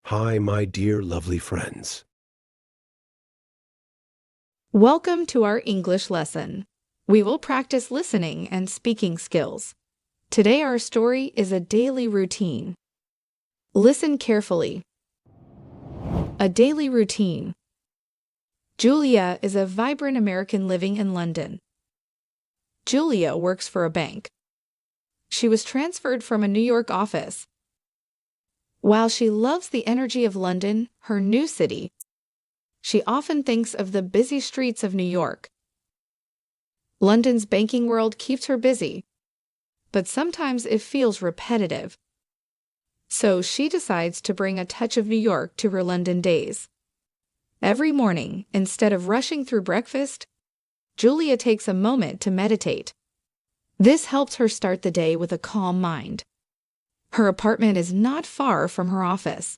Hi, my dear lovely friends. Welcome to our English lesson. We will practice listening and speaking skills. Today our story is a daily routine. Listen carefully. A daily routine. Julia is a vibrant American living in London. Julia works for a bank. She was transferred from a New York office. While she loves the energy of London, her new city, she often thinks of the busy streets of New York. London's banking world keeps her busy, but sometimes it feels repetitive. So she decides to bring a touch of New York to her London days. Every morning, instead of rushing through breakfast, Julia takes a moment to meditate. This helps her start the day with a calm mind. Her apartment is not far from her office.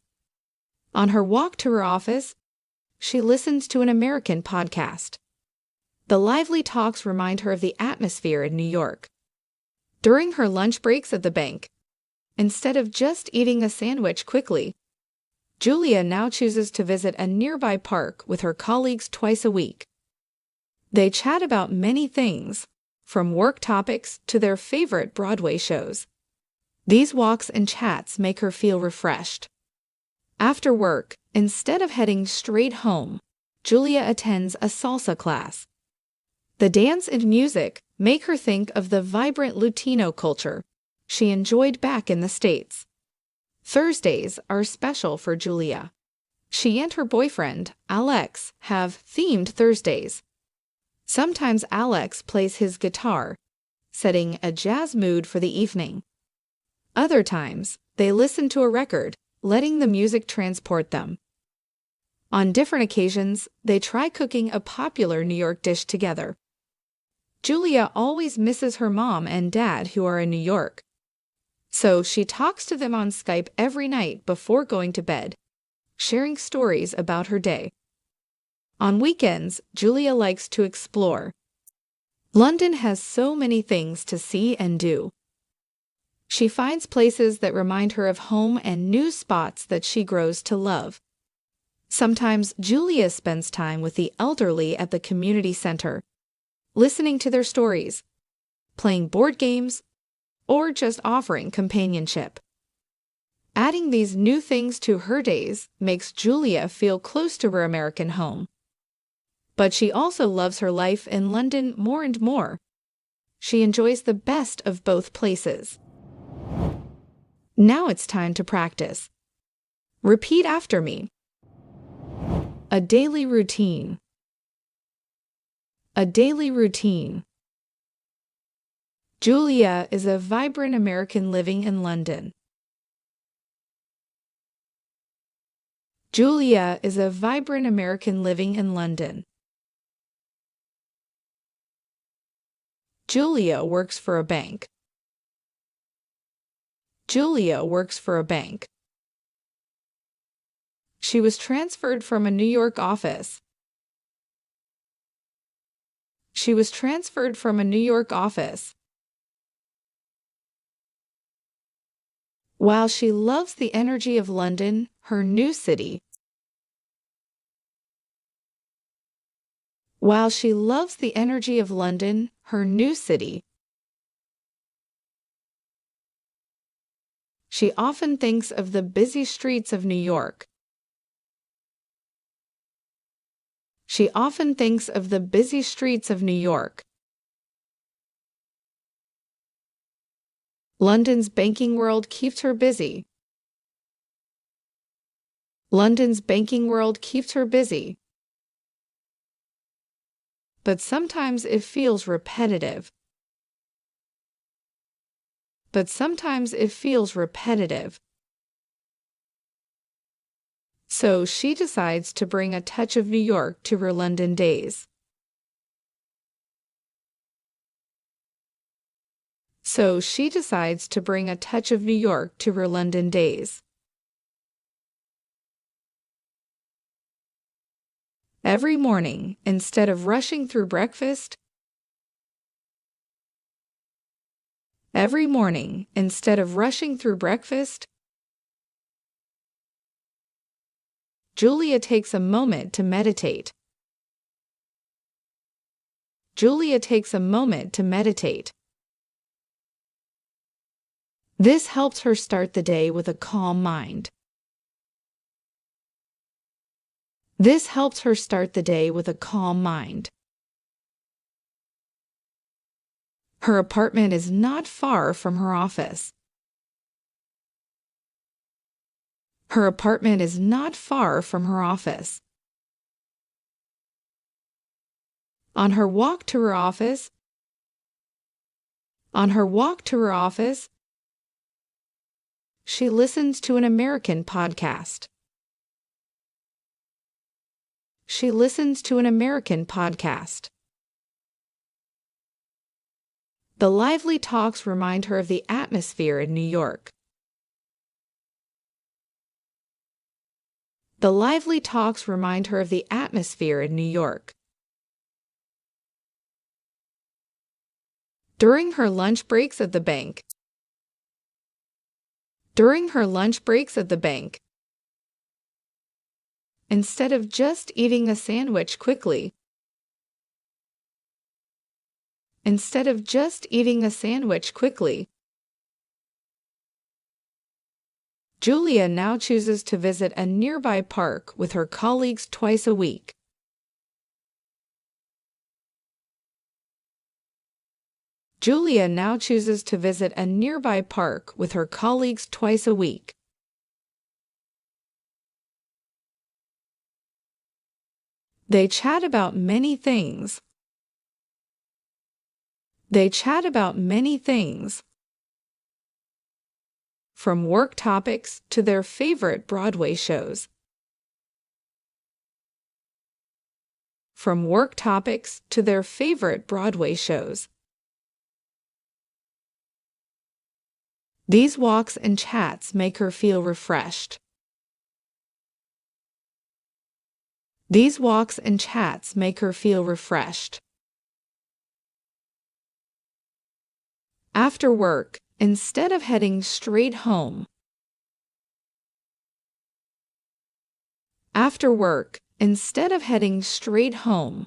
On her walk to her office, she listens to an American podcast. The lively talks remind her of the atmosphere in New York. During her lunch breaks at the bank, instead of just eating a sandwich quickly, Julia now chooses to visit a nearby park with her colleagues twice a week. They chat about many things, from work topics to their favorite Broadway shows. These walks and chats make her feel refreshed. After work, instead of heading straight home, Julia attends a salsa class. The dance and music make her think of the vibrant Latino culture she enjoyed back in the States. Thursdays are special for Julia. She and her boyfriend, Alex, have themed Thursdays. Sometimes Alex plays his guitar, setting a jazz mood for the evening. Other times, they listen to a record, letting the music transport them. On different occasions, they try cooking a popular New York dish together. Julia always misses her mom and dad who are in New York. So she talks to them on Skype every night before going to bed, sharing stories about her day. On weekends, Julia likes to explore. London has so many things to see and do. She finds places that remind her of home and new spots that she grows to love. Sometimes Julia spends time with the elderly at the community center, listening to their stories, playing board games, or just offering companionship. Adding these new things to her days makes Julia feel close to her American home. But she also loves her life in London more and more. She enjoys the best of both places. Now it's time to practice. Repeat after me. A daily routine. A daily routine. Julia is a vibrant American living in London. Julia is a vibrant American living in London. Julia works for a bank. Julia works for a bank. She was transferred from a New York office. She was transferred from a New York office. While she loves the energy of London, her new city, While she loves the energy of London, her new city, she often thinks of the busy streets of New York. She often thinks of the busy streets of New York. London's banking world keeps her busy. London's banking world keeps her busy. But sometimes it feels repetitive. But sometimes it feels repetitive. So she decides to bring a touch of New York to her London days. So she decides to bring a touch of New York to her London days. Every morning, instead of rushing through breakfast, Every morning, instead of rushing through breakfast, Julia takes a moment to meditate. Julia takes a moment to meditate. This helps her start the day with a calm mind. This helps her start the day with a calm mind. Her apartment is not far from her office. Her apartment is not far from her office. On her walk to her office, on her walk to her office, she listens to an American podcast. She listens to an American podcast. The lively talks remind her of the atmosphere in New York. The lively talks remind her of the atmosphere in New York. During her lunch breaks at the bank. During her lunch breaks at the bank. Instead of just eating a sandwich quickly. Instead of just eating a sandwich quickly. Julia now chooses to visit a nearby park with her colleagues twice a week. Julia now chooses to visit a nearby park with her colleagues twice a week. They chat about many things. They chat about many things. From work topics to their favorite Broadway shows. From work topics to their favorite Broadway shows. These walks and chats make her feel refreshed. These walks and chats make her feel refreshed. After work, instead of heading straight home. After work, instead of heading straight home.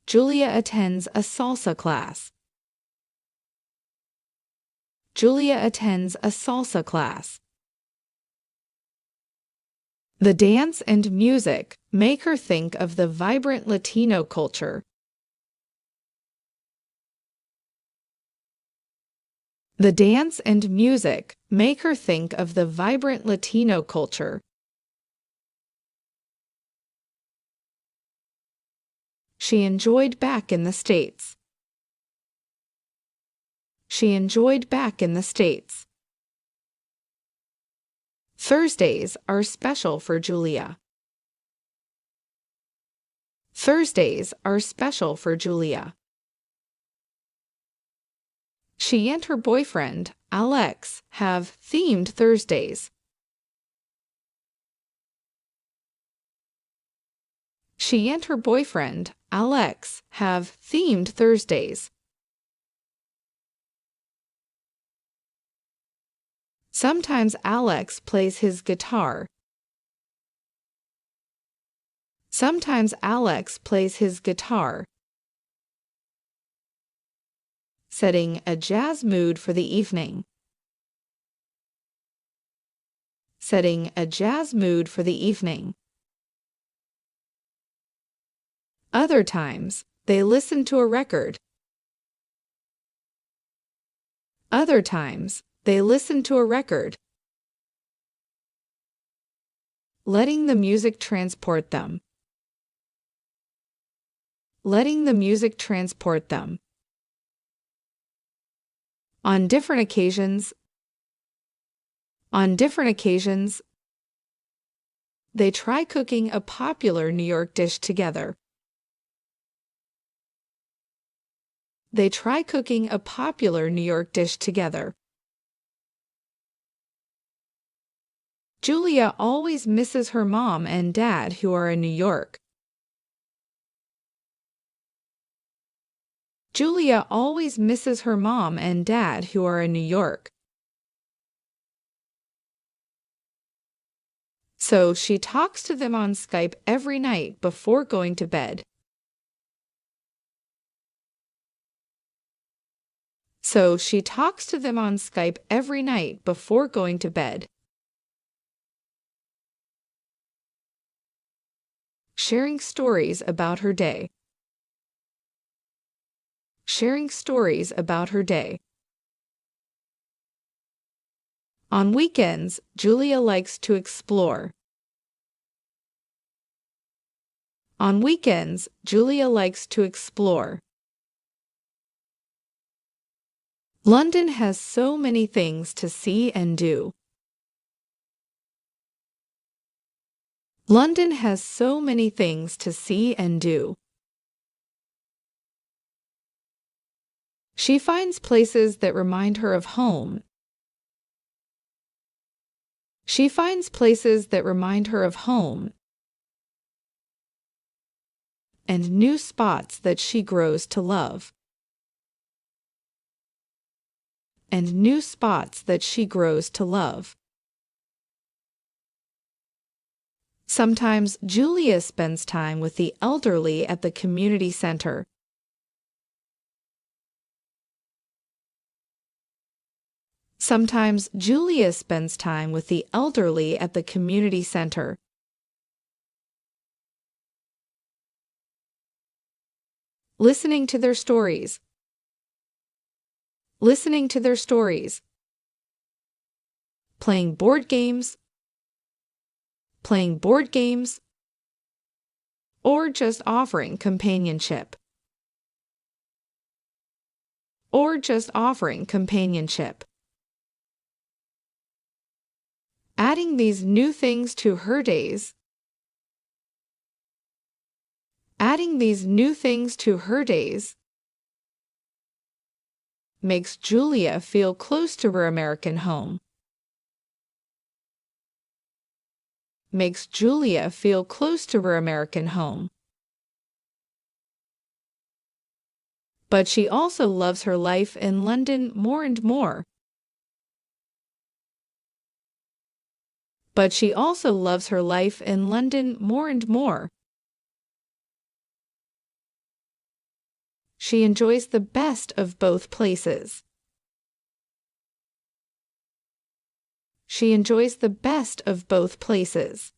Julia attends a salsa class. Julia attends a salsa class. The dance and music make her think of the vibrant Latino culture. The dance and music make her think of the vibrant Latino culture. She enjoyed back in the States. She enjoyed back in the States. Thursdays are special for Julia. Thursdays are special for Julia. She and her boyfriend, Alex, have themed Thursdays. She and her boyfriend, Alex, have themed Thursdays. Sometimes Alex plays his guitar. Sometimes Alex plays his guitar. Setting a jazz mood for the evening. Setting a jazz mood for the evening. Other times, they listen to a record. Other times, they listen to a record. Letting the music transport them. Letting the music transport them. On different occasions, they try cooking a popular New York dish together. They try cooking a popular New York dish together. Julia always misses her mom and dad who are in New York. Julia always misses her mom and dad who are in New York. So she talks to them on Skype every night before going to bed. So she talks to them on Skype every night before going to bed. Sharing stories about her day. Sharing stories about her day. On weekends, Julia likes to explore. On weekends, Julia likes to explore. London has so many things to see and do. London has so many things to see and do. She finds places that remind her of home. She finds places that remind her of home and new spots that she grows to love. And new spots that she grows to love. Sometimes Julia spends time with the elderly at the community center. Sometimes Julia spends time with the elderly at the community center. Listening to their stories. Listening to their stories. Playing board games. Playing board games. Or just offering companionship. Or just offering companionship. Adding these new things to her days. Adding these new things to her days makes Julia feel close to her American home. Makes Julia feel close to her American home. But she also loves her life in London more and more. But she also loves her life in London more and more. She enjoys the best of both places. She enjoys the best of both places.